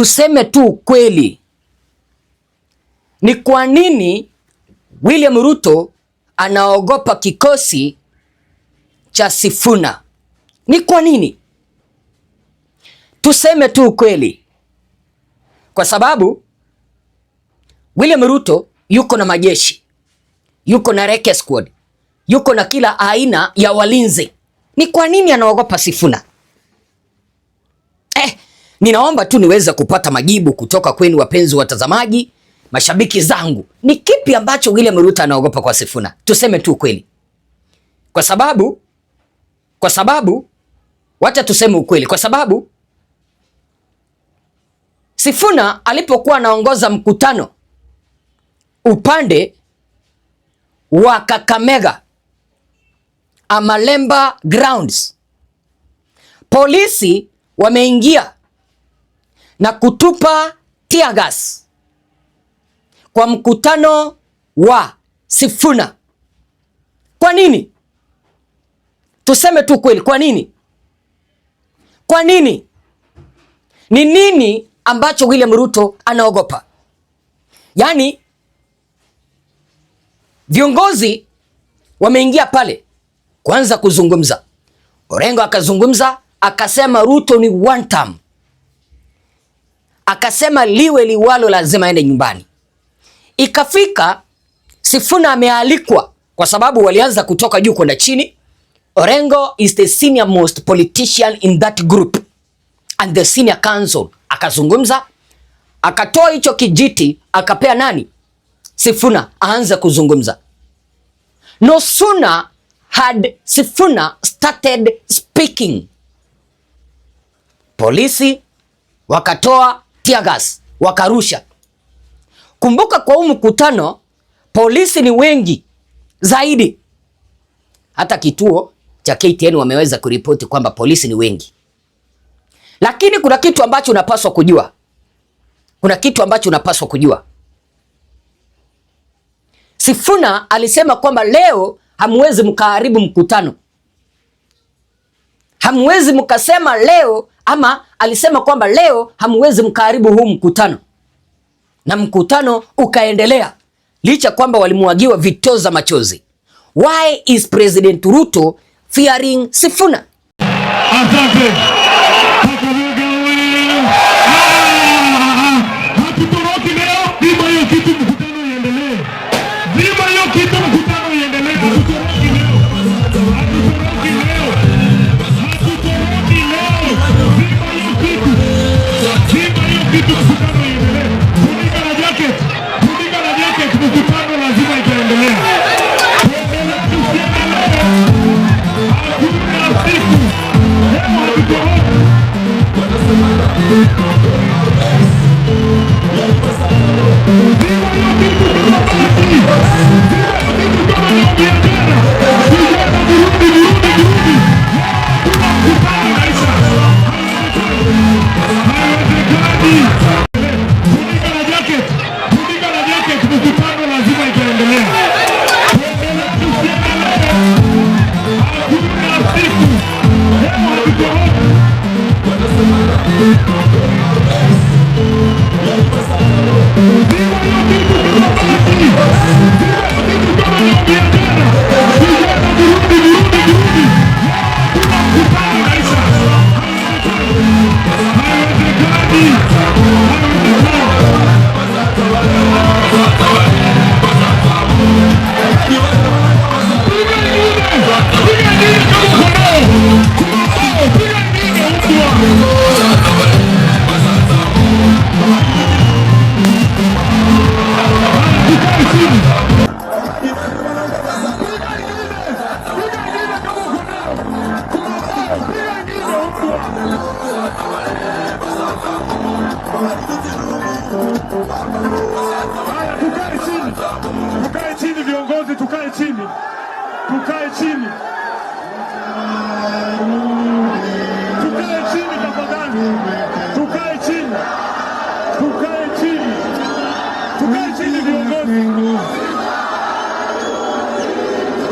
tuseme tu ukweli, ni kwa nini William Ruto anaogopa kikosi cha Sifuna? Ni kwa nini? Tuseme tu ukweli. Kwa sababu William Ruto yuko na majeshi, yuko na Reke Squad, yuko na kila aina ya walinzi. Ni kwa nini anaogopa Sifuna? Ninaomba tu niweze kupata majibu kutoka kwenu wapenzi watazamaji, mashabiki zangu. Ni kipi ambacho William Ruto anaogopa kwa Sifuna? Tuseme tu ukweli. Kwa sababu wacha tuseme ukweli. Kwa sababu Sifuna alipokuwa anaongoza mkutano upande wa Kakamega Amalemba Grounds, polisi wameingia na kutupa tear gas kwa mkutano wa Sifuna. Kwa nini? Tuseme tu kweli, kwa nini? Kwa nini? Ni nini ambacho William Ruto anaogopa? Yaani viongozi wameingia pale kwanza kuzungumza. Orengo akazungumza, akasema Ruto ni one term. Akasema liwe liwalo lazima aende nyumbani. Ikafika Sifuna amealikwa kwa sababu walianza kutoka juu kwenda chini. Orengo is the senior most politician in that group and the senior council. Akazungumza, akatoa hicho kijiti, akapea nani? Sifuna aanze kuzungumza. No sooner had Sifuna started speaking, polisi wakatoa tear gas, wakarusha. Kumbuka kwa huu mkutano polisi ni wengi zaidi. Hata kituo cha KTN wameweza kuripoti kwamba polisi ni wengi. Lakini kuna kitu ambacho unapaswa kujua. Sifuna alisema kwamba leo hamwezi mkaharibu mkutano. Hamwezi mkasema leo, ama alisema kwamba leo hamwezi mkaharibu huu mkutano. Na mkutano ukaendelea licha kwamba walimuagiwa vitoza machozi. Why is President Ruto fearing Sifuna? Asante. Tukae chini viongozi, tukae chini. Tukae chini. Tukae chini tafadhali. Tukae chini. Tukae chini. Tukae chini viongozi.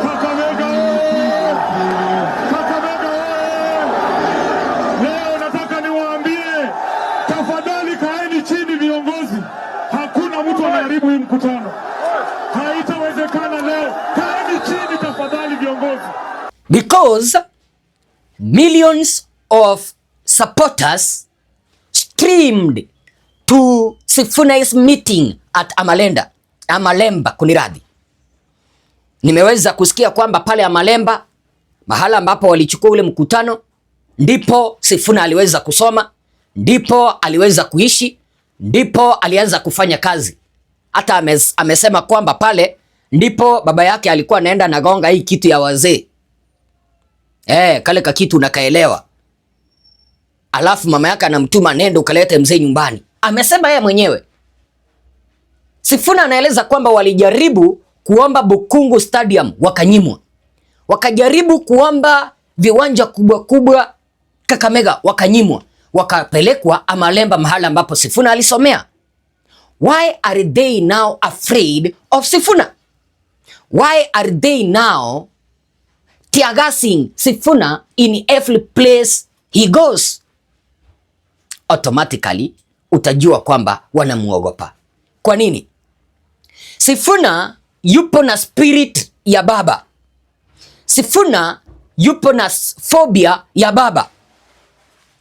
Kakamega. Kakamega. Leo nataka niwaambie, tafadhali kaeni. because millions of supporters streamed to Sifuna's meeting at Amalemba kuniradhi. Nimeweza kusikia kwamba pale Amalemba, mahala ambapo walichukua ule mkutano, ndipo Sifuna aliweza kusoma, ndipo aliweza kuishi, ndipo alianza kufanya kazi. Hata amesema kwamba pale ndipo baba yake alikuwa anaenda nagonga hii kitu ya wazee. Kale ka kitu unakaelewa. Alafu mama yake anamtuma nenda ukalete mzee nyumbani. Amesema yeye mwenyewe. Sifuna anaeleza kwamba walijaribu kuomba Bukungu Stadium wakanyimwa. Wakajaribu kuomba viwanja kubwa kubwa Kakamega wakanyimwa. Wakapelekwa Amalemba mahala ambapo Sifuna alisomea. Why are they now afraid of Sifuna? Why are they now teargassing Sifuna in every place he goes? Automatically utajua kwamba wanamuogopa. Kwa nini? Sifuna yupo na spirit ya baba. Sifuna yupo na phobia ya baba.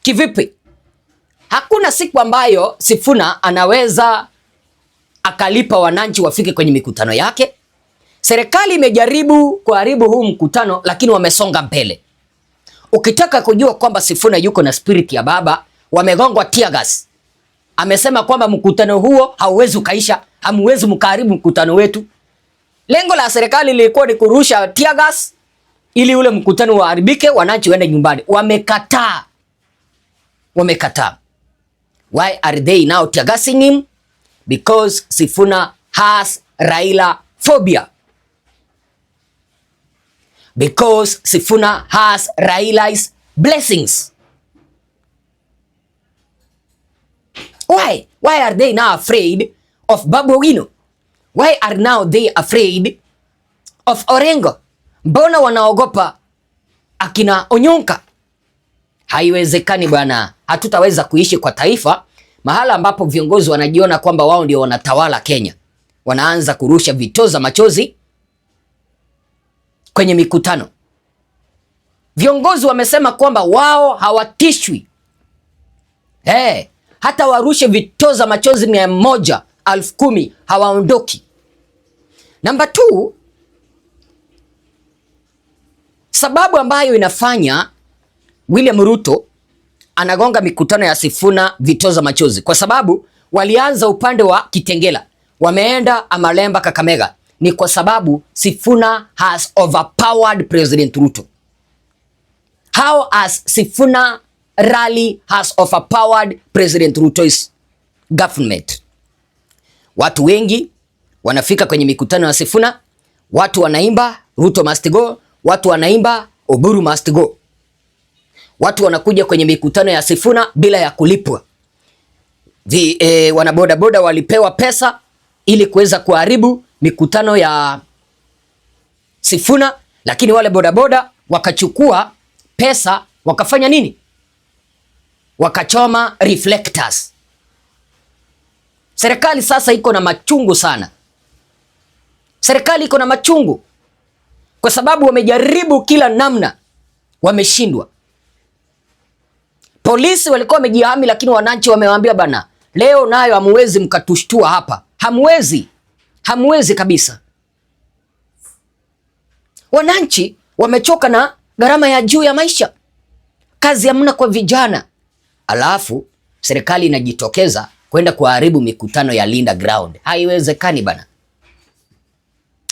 Kivipi? Hakuna siku ambayo Sifuna anaweza akalipa wananchi wafike kwenye mikutano yake. Serikali imejaribu kuharibu huu mkutano lakini wamesonga mbele. Ukitaka kujua kwamba Sifuna yuko na spirit ya baba, wamegongwa tear gas. Amesema kwamba mkutano huo hauwezi ukaisha, hamwezi mkaharibu mkutano wetu. Lengo la serikali lilikuwa ni kurusha tear gas ili ule mkutano uharibike, wananchi waende nyumbani. Wamekataa. Wamekataa. Why are they now tear gassing him? Because Sifuna has Raila phobia. Because Sifuna has Raila's blessings. Why? Why are they now afraid of Babu Owino? Why are now they afraid of Orengo? Mbona wanaogopa akina Onyonka? Haiwezekani bwana. Hatutaweza kuishi kwa taifa mahala ambapo viongozi wanajiona kwamba wao ndio wanatawala Kenya. Wanaanza kurusha vitoza machozi kwenye mikutano. Viongozi wamesema kwamba wao hawatishwi. Hata warushe vitoza machozi 100, 10,000 hawaondoki. Number 2, sababu ambayo inafanya William Ruto anagonga mikutano ya Sifuna vitoza machozi, kwa sababu walianza upande wa Kitengela, wameenda Amalemba Kakamega, ni kwa sababu Sifuna has overpowered President Ruto. How has Sifuna rally has overpowered President Ruto's government? Watu wengi wanafika kwenye mikutano ya Sifuna, watu wanaimba Ruto must go, watu wanaimba Oburu must go. Watu wanakuja kwenye mikutano ya Sifuna bila ya kulipwa. Wanabodaboda walipewa pesa ili kuweza kuharibu mikutano ya Sifuna, lakini wale bodaboda wakachukua pesa wakafanya nini? Wakachoma reflectors. Serikali sasa iko na machungu sana. Serikali iko na machungu kwa sababu wamejaribu kila namna, wameshindwa. Polisi walikuwa wamejihami, lakini wananchi wamewaambia bana, leo nayo hamwezi mkatushtua hapa. Hamwezi kabisa. Wananchi wamechoka na gharama ya juu ya maisha. Kazi hamna kwa vijana. Alafu serikali inajitokeza kwenda kuharibu mikutano ya Linda Ground. Haiwezekani bana.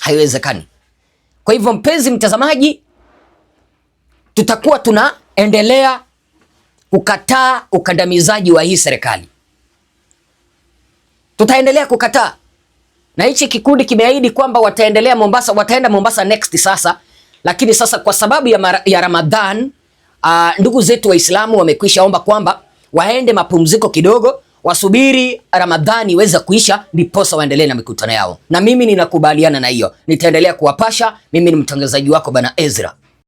Haiwezekani. Kwa hivyo mpenzi mtazamaji, tutakuwa tunaendelea kukataa ukandamizaji wa hii serikali. Tutaendelea kukataa. Na hichi kikundi kimeahidi kwamba wataendelea Mombasa, wataenda Mombasa next sasa. Lakini sasa kwa sababu ya Ramadhan, ndugu zetu Waislamu wamekwisha omba kwamba waende mapumziko kidogo, wasubiri Ramadhani iweze kuisha ndiposa waendelee na mikutano yao. Na mimi ninakubaliana na hiyo. Nitaendelea kuwapasha. Mimi ni mtangazaji wako Bwana Ezra.